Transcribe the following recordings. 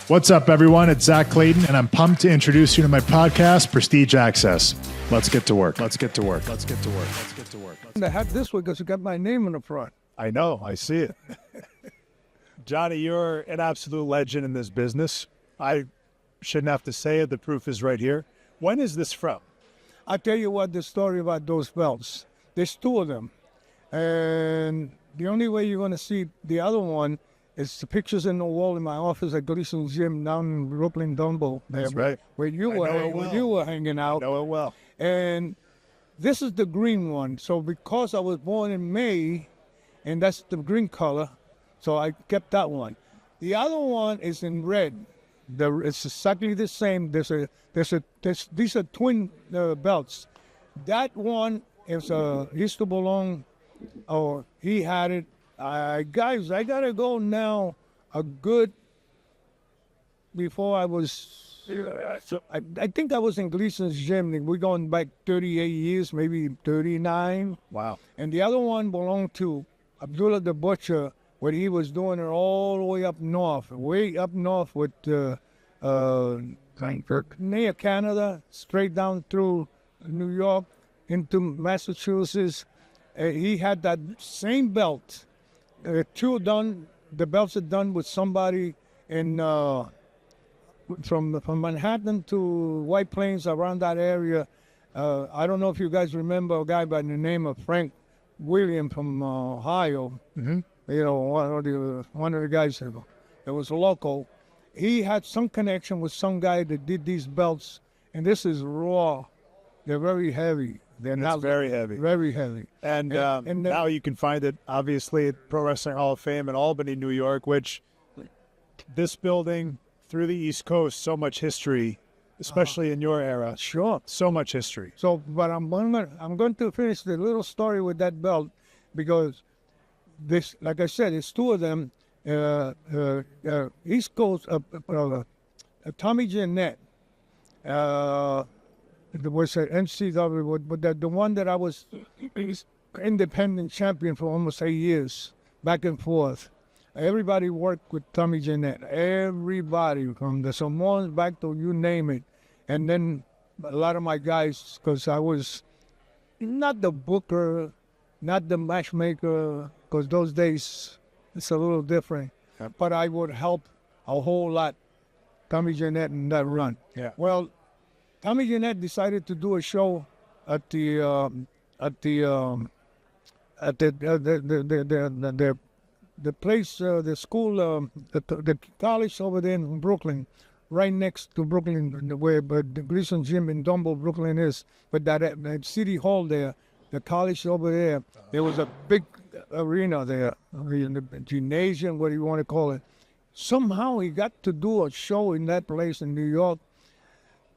What's up, everyone? It's Zach Clayton, and I'm pumped to introduce you to my podcast, Prestige Access. Let's get to work. Let's get to work. Let's get to work. Let's get to work. I had this one because you got my name in the front. I know. I see it. Johnny, you're an absolute legend in this business. I shouldn't have to say it. The proof is right here. When is this from? I'll tell you what, the story about those belts. There's two of them. And the only way you're going to see the other one is the pictures in the wall in my office at Gleason's gym down in Brooklyn, Dumbo. That's right. Where you were hanging out. I know it well. And this is the green one. So because I was born in May, and that's the green color, so I kept that one. The other one is in red. It's exactly the same. These are twin belts. That one is used to belong, or he had it. Guys, I gotta go now. Before I was, I think I was in Gleason's gym. We're going back 38 years, maybe 39. Wow. And the other one belonged to Abdullah the Butcher, where he was doing it all the way up north with near Canada, straight down through New York into Massachusetts. He had that same belt. The belts are done with somebody in from Manhattan to White Plains, around that area. I don't know if you guys remember a guy by the name of Frank William from Ohio. Mm-hmm. You know, one of the guys that was local. He had some connection with some guy that did these belts, and this is raw. They're very heavy. They're not very heavy. Very heavy. And now you can find it, obviously, at Pro Wrestling Hall of Fame in Albany, New York, which this building through the East Coast, so much history, especially in your era. Sure. So much history. So, but I'm going to finish the little story with that belt, because this, like I said, it's two of them. East Coast, Tommy Jeanette, was an NCW, but the one that I was independent champion for almost 8 years, back and forth. Everybody worked with Tommy Jeanette. Everybody, from the Samoans back to you name it. And then a lot of my guys, because I was not the booker, not the matchmaker, because those days it's a little different. Yep. But I would help a whole lot Tommy Jeanette in that run. Yeah. Well, Tommy Jeanette decided to do a show at the place, the school, the college over there in Brooklyn, right next to Brooklyn, where the Gleason gym in Dumbo, Brooklyn is. But that city hall there, the college over there, there was a big arena there, the gymnasium, what do you want to call it. Somehow he got to do a show in that place in New York.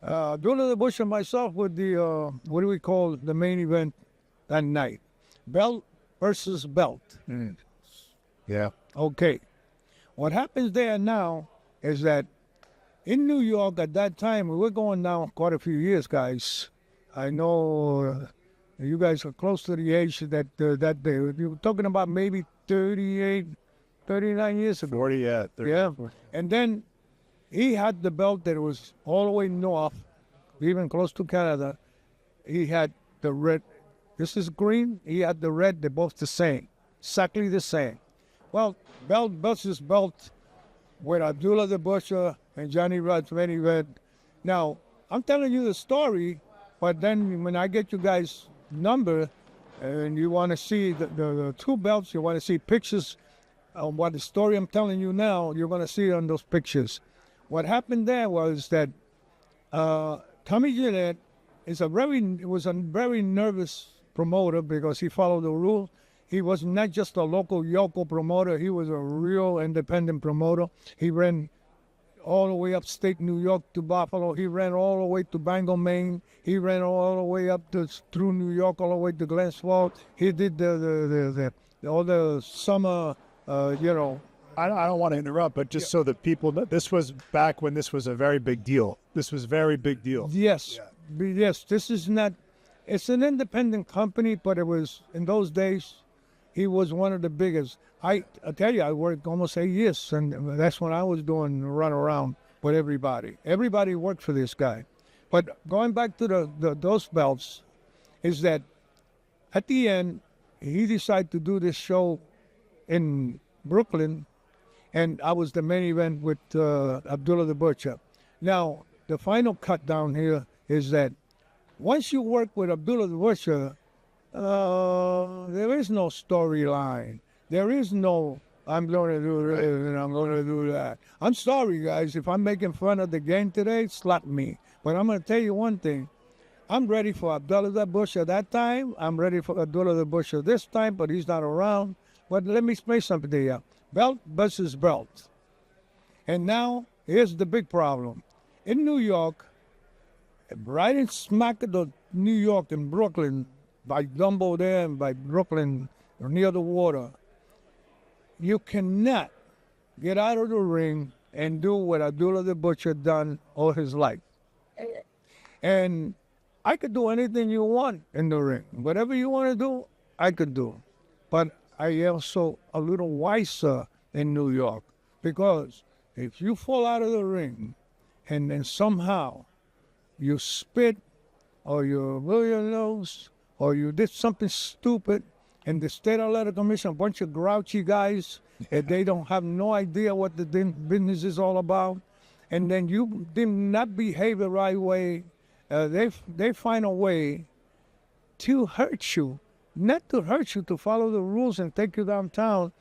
Dudley the Bush and myself with the, what do we call the main event that night? Belt versus belt. Mm. Yeah. Okay. What happens there now is that in New York at that time, we were going down quite a few years, guys. I know you guys are close to the age that day. You were talking about maybe 38, 39 years ago. 40, yeah. 30, yeah. 40. And then he had the belt that was all the way north, even close to Canada. He had the red. This is green. He had the red. They're both the same. Exactly the same. Well, belt versus belt with Abdullah the Butcher and Johnny Rodz main event. Now, I'm telling you the story, but then when I get you guys' number and you want to see the two belts, you want to see pictures of what the story I'm telling you now, you're going to see it on those pictures. What happened there was that Tommy Jeanette was a very nervous promoter because he followed the rule. He was not just a local yokel promoter. He was a real independent promoter. He ran all the way upstate New York to Buffalo. He ran all the way to Bangor, Maine. He ran all the way up through New York, all the way to Glens Falls. He did all the summer, I don't want to interrupt, but just so that people know, this was back when this was a very big deal. This was very big deal. Yes. Yeah. Yes, this is not, it's an independent company, but it was, in those days, he was one of the biggest. I tell you, I worked almost 8 years, and that's when I was doing run around with everybody. Everybody worked for this guy. But going back to those belts, is that at the end, he decided to do this show in Brooklyn, and I was the main event with Abdullah the Butcher. Now, the final cut down here is that once you work with Abdullah the Butcher, there is no storyline. There is no, I'm going to do this and I'm going to do that. I'm sorry, guys. If I'm making fun of the game today, slap me. But I'm going to tell you one thing. I'm ready for Abdullah the Butcher that time. I'm ready for Abdullah the Butcher this time, but he's not around. But let me explain something to you. Belt versus belt. And now, here's the big problem. In New York, right in smack of the New York in Brooklyn, by Dumbo there and by Brooklyn, near the water, you cannot get out of the ring and do what Abdullah the Butcher done all his life. And I could do anything you want in the ring. Whatever you want to do, I could do. But I also a little wiser in New York, because if you fall out of the ring and then somehow you spit or you blow your nose or you did something stupid, and the state athletic commission, a bunch of grouchy guys, and they don't have no idea what the business is all about, and then you did not behave the right way, they find a way to hurt you. Not to hurt you, to follow the rules and take you downtown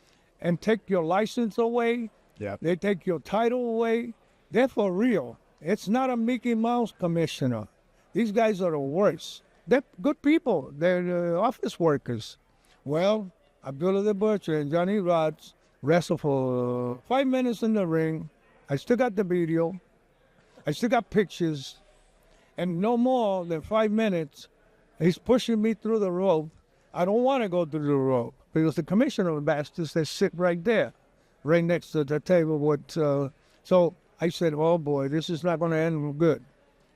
and take your license away. Yeah. They take your title away. They're for real. It's not a Mickey Mouse commissioner. These guys are the worst. They're good people. They're office workers. Well, Abdullah the Butcher and Johnny Rodz wrestled for 5 minutes in the ring. I still got the video. I still got pictures. And no more than 5 minutes, he's pushing me through the rope. I don't want to go through the rope because the commissioner of bastards, they sit right there, right next to the table with, so I said, oh boy, this is not going to end good.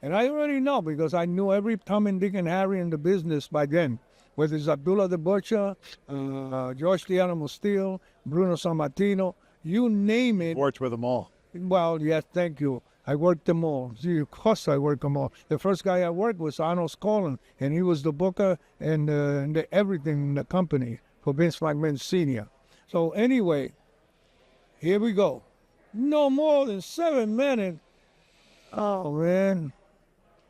And I already know, because I knew every Tom and Dick and Harry in the business by then, whether it's Abdullah the Butcher, George the Animal Steel, Bruno Sammartino, you name it. Worked with them all. Well, yes, thank you. I worked them all. See, of course I worked them all. The first guy I worked was Arnold Skolin, and he was the booker and the everything in the company for Vince McMahon Sr. So anyway, here we go. No more than 7 minutes. Oh, man.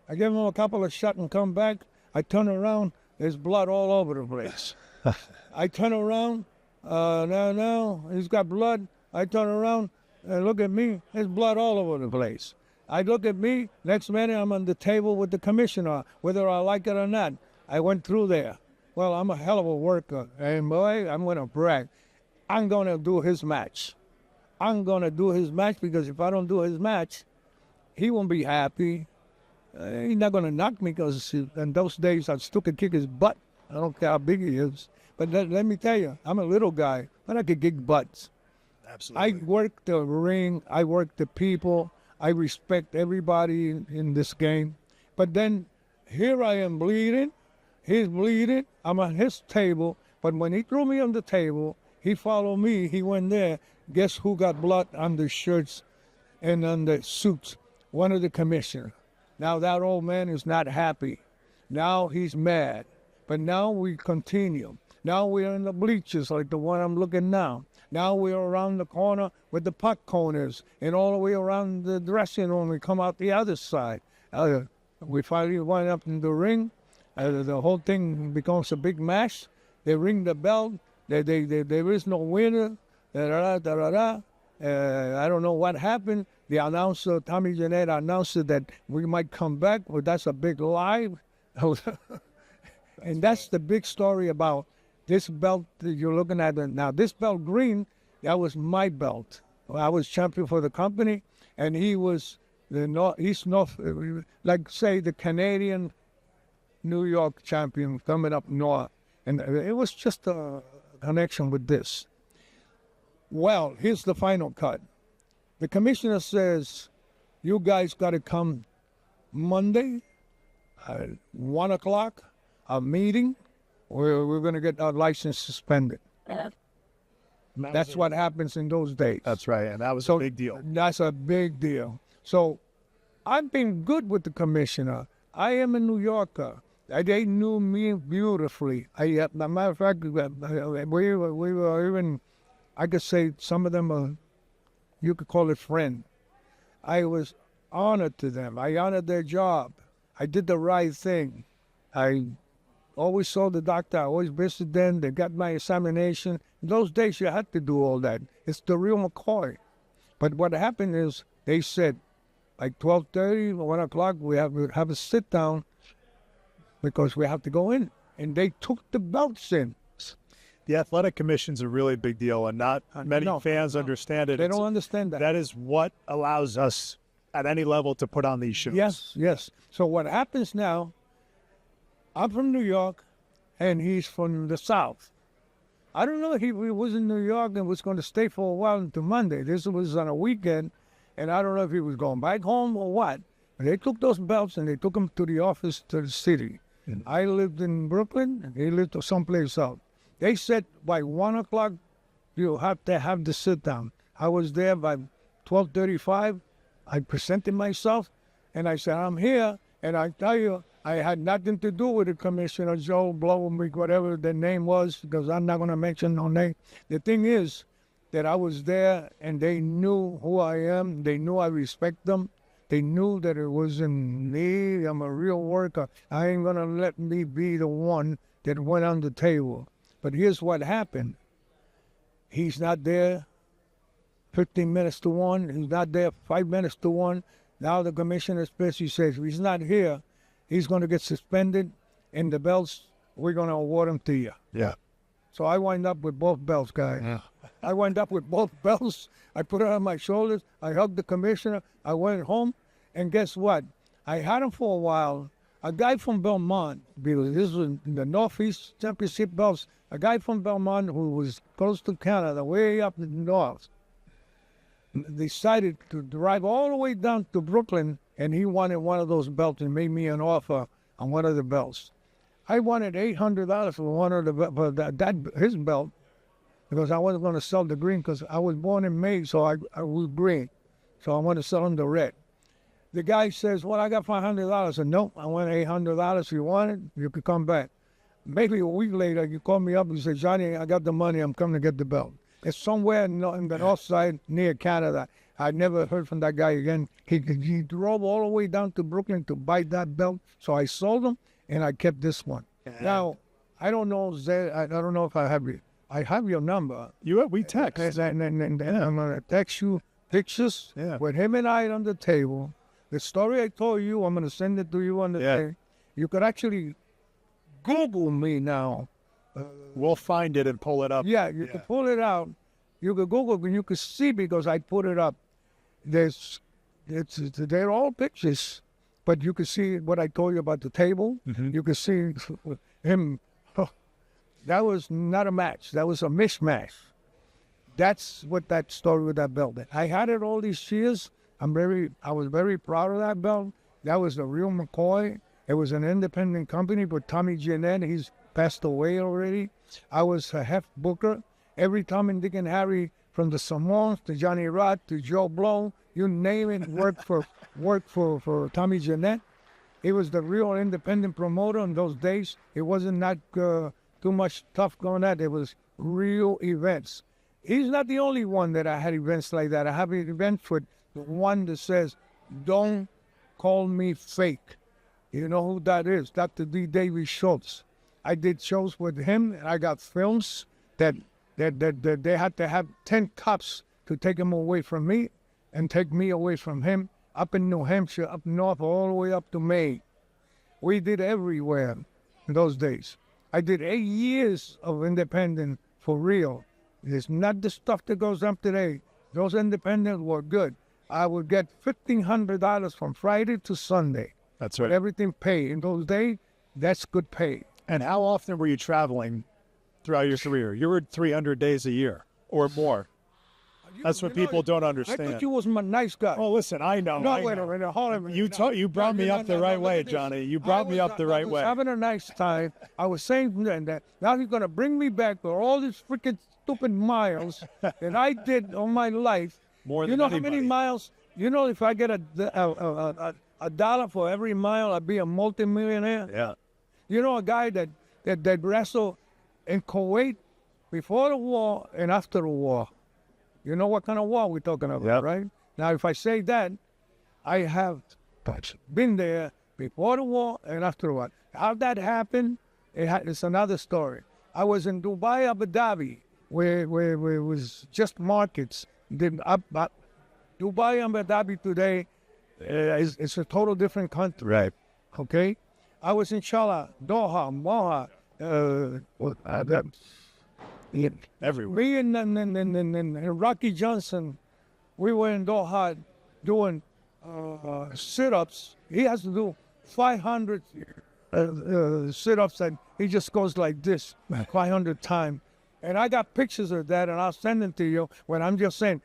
I give him a couple of shots and come back. I turn around. There's blood all over the place. I turn around. Now, he's got blood. I turn around. And look at me, there's blood all over the place. I look at me, next minute I'm on the table with the commissioner, whether I like it or not. I went through there. Well, I'm a hell of a worker, and boy, I'm going to brag. I'm going to do his match. I'm going to do his match, because if I don't do his match, he won't be happy. He's not going to knock me, because in those days I still could kick his butt. I don't care how big he is. But let me tell you, I'm a little guy, but I could kick butts. Absolutely. I work the ring. I work the people. I respect everybody in this game. But then here I am bleeding. He's bleeding. I'm on his table. But when he threw me on the table, he followed me. He went there. Guess who got blood on the shirts and on the suits? One of the commissioners. Now that old man is not happy. Now he's mad. But now we continue. Now we're in the bleachers like the one I'm looking now. Now we're around the corner with the puck corners, and all the way around the dressing room. We come out the other side. We finally wind up in the ring. The whole thing becomes a big match. They ring the bell. There is no winner. I don't know what happened. The announcer, Tommy Jannette, announced that we might come back, but that's a big lie. And that's the big story about this belt that you're looking at now. This belt green, that was my belt. I was champion for the company, and he was the North, like say the Canadian New York champion coming up north. And it was just a connection with this. Well, here's the final cut. The commissioner says, you guys got to come Monday at 1 o'clock, a meeting. We're going to get our license suspended. That's what happens in those days. That's right, and that was a big deal. That's a big deal. So I've been good with the commissioner. I am a New Yorker. They knew me beautifully. As a matter of fact, we were even, I could say some of them are, you could call it friend. I was honored to them. I honored their job. I did the right thing. I always saw the doctor. I always visited them. They got my examination. In those days, you had to do all that. It's the real McCoy. But what happened is they said, like 12:30, 1 o'clock, we have a sit down because we have to go in. And they took the belts in. The athletic commission's a really big deal, and not many fans understand it. They don't understand that. That is what allows us at any level to put on these shows. Yes. So what happens now, I'm from New York, and he's from the South. I don't know if he was in New York and was going to stay for a while until Monday. This was on a weekend, and I don't know if he was going back home or what. But they took those belts, and they took them to the office to the city. And I lived in Brooklyn, and he lived someplace else. They said by 1 o'clock, you have to have the sit down. I was there by 12:35. I presented myself, and I said, I'm here. And I tell you, I had nothing to do with the Commissioner Joe Blow, whatever the name was, because I'm not going to mention no name. The thing is that I was there, and they knew who I am. They knew I respect them. They knew that it wasn't me. I'm a real worker. I ain't going to let me be the one that went on the table. But here's what happened. He's not there 15 minutes to 1. He's not there 5 minutes to 1. Now the commissioner especially says, if he's not here, he's going to get suspended, and the belts, we're going to award them to you. Yeah. So I wind up with both belts, guys. Yeah. I wind up with both belts. I put it on my shoulders. I hugged the commissioner. I went home, and guess what? I had him for a while. A guy from Belmont, because this was in the Northeast Championship belts, a guy from Belmont who was close to Canada, way up in the north, decided to drive all the way down to Brooklyn, and he wanted one of those belts and made me an offer on one of the belts. I wanted $800 for one of the his belt, because I wasn't going to sell the green, because I was born in May, so I was green. So I want to sell him the red. The guy says, well, I got $500. I said, no, I want $800. If you want it, you could come back. Maybe a week later, you call me up and say, Johnny, I got the money. I'm coming to get the belt. It's somewhere in the north side near Canada. I never heard from that guy again. He drove all the way down to Brooklyn to buy that belt. So I sold him, and I kept this one. Yeah. Now, I don't know, Zed, I don't know if I have you. I have your number. We text. And I'm going to text you pictures with him and I on the table. The story I told you, I'm going to send it to you on the day. You could actually Google me now. We'll find it and pull it up. Yeah, you can pull it out. You could Google and you could see, because I put it up. They're all pictures, but you can see what I told you about the table. Mm-hmm. You can see him. Oh, that was not a match. That was a mismatch. That's what that story with that belt. I had it all these years. I was very proud of that belt. That was the real McCoy. It was an independent company, but Tommy Jeanette, he's passed away already. I was a heft booker. Every Tom and Dick and Harry, from the Samoans to Johnny Rodz to Joe Blow, you name it, worked for Tommy Jeanette. He was the real independent promoter in those days. It wasn't not too much stuff going on. It was real events. He's not the only one that I had events like that. I have an event with the one that says, don't call me fake. You know who that is? Dr. D. David Schultz. I did shows with him, and I got films that they had to have 10 cops to take him away from me and take me away from him, up in New Hampshire, up north, all the way up to Maine. We did everywhere in those days. I did 8 years of independent for real. It's not the stuff that goes up today. Those independents were good. I would get $1,500 from Friday to Sunday. That's right. Everything paid. In those days, that's good pay. And how often were you traveling throughout your career? You were 300 days a year or more. That's what people don't I understand. thought you was my nice guy. Oh, listen, I know. No, I wait know. a minute, hold on a minute. You brought me up the right way, Johnny. You brought me up the right I was way. having a nice time. I was saying that now he's gonna bring me back for all these freaking stupid miles that I did on my life. More You than know how anybody. many miles? You know, if I get a dollar for every mile, I'd be a multimillionaire. Yeah. You know, a guy that wrestled in Kuwait before the war and after the war. You know what kind of war we're talking about, Yep. right? Now, if I say that, I have been there before the war and after the war. How that happened, it's another story. I was in Dubai, Abu Dhabi, where it was just markets. Dubai, Abu Dhabi today is a total different country. Right. Okay, I was in Sharjah, Doha, Moha, Everywhere. me and Rocky Johnson, we were in Doha doing sit-ups. He has to do 500 sit-ups, and he just goes like this 500 times. And I got pictures of that, and I'll send them to you when I'm just saying,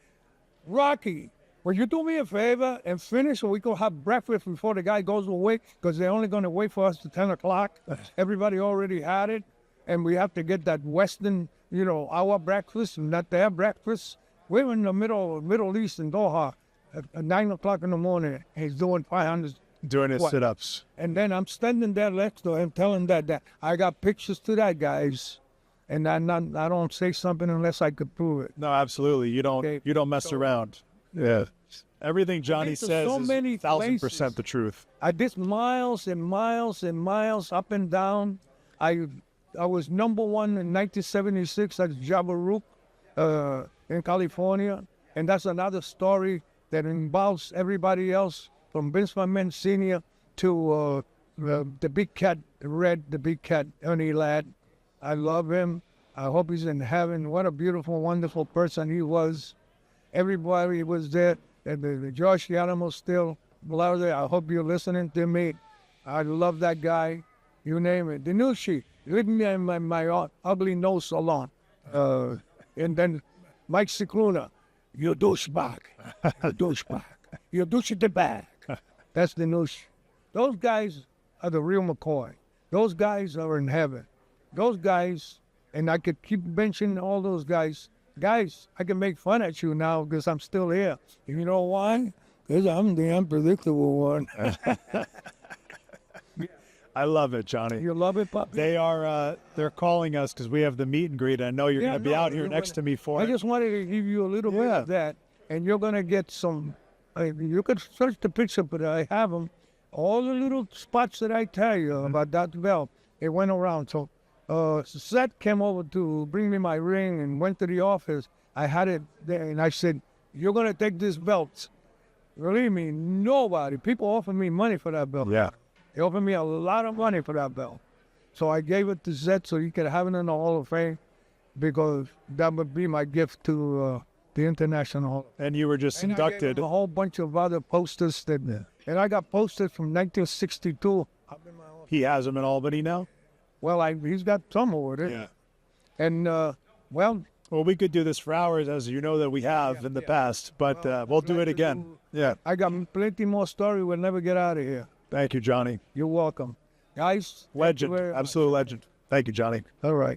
Rocky, will you do me a favor and finish so we can have breakfast before the guy goes away? Because they're only going to wait for us to 10 o'clock. Everybody already had it. And we have to get that Western, our breakfast and not their breakfast. We're in the Middle East in Doha at 9 o'clock in the morning. He's doing 500. Doing his What? sit-ups. And then I'm standing there next to him telling that I got pictures to that, guys. And I don't say something unless I could prove it. No, absolutely. You don't Okay. you don't mess around. Yeah. Everything Johnny been to says so is many 1,000% places. the truth. I did miles and miles and miles up and down. I was number one in 1976 at Jabaruk in California. And that's another story that involves everybody else from Vince McMahon Sr. to the big cat, the big cat, Ernie Ladd. I love him. I hope he's in heaven. What a beautiful, wonderful person he was. Everybody was there. The Josh Yanamo still louder. I hope you're listening to me. I love that guy. You name it. The new sheet. Leave me in my ugly nose salon. And then Mike Cicluna. You douchebag. You douchebag. You douche the bag. That's the new sheet. Those guys are the real McCoy. Those guys are in heaven. Those guys, and I could keep mentioning all those guys. Guys, I can make fun at you now because I'm still here. You know why? Because I'm the unpredictable one. I love it, Johnny. You love it, Pop? They're calling us because we have the meet and greet. I know you're Yeah, going to be no, out here you next wanna- to me for I it. just wanted to give you a little bit of that, and you're going to get some. You could search the picture, but I have them. All the little spots that I tell you about that belt, it went around. So Seth came over to bring me my ring and went to the office. I had it there, and I said, you're going to take this belt. Believe me, nobody. People offered me money for that belt. Yeah. They offered me a lot of money for that belt. So I gave it to Zed so he could have it in the Hall of Fame because that would be my gift to the International Hall. And you were just And I gave inducted. him a whole bunch of other posters that, and I got posters from 1962. He has them in Albany now? Well, he's got some over there. Yeah. And, well, Well, we could do this for hours, as you know that we have in the past, but we'll do it again. Yeah. I got plenty more story. We'll never get out of here. Thank you, Johnny. You're welcome. Guys, thank you Legend. very much. Absolute legend. Thank you, Johnny. All right.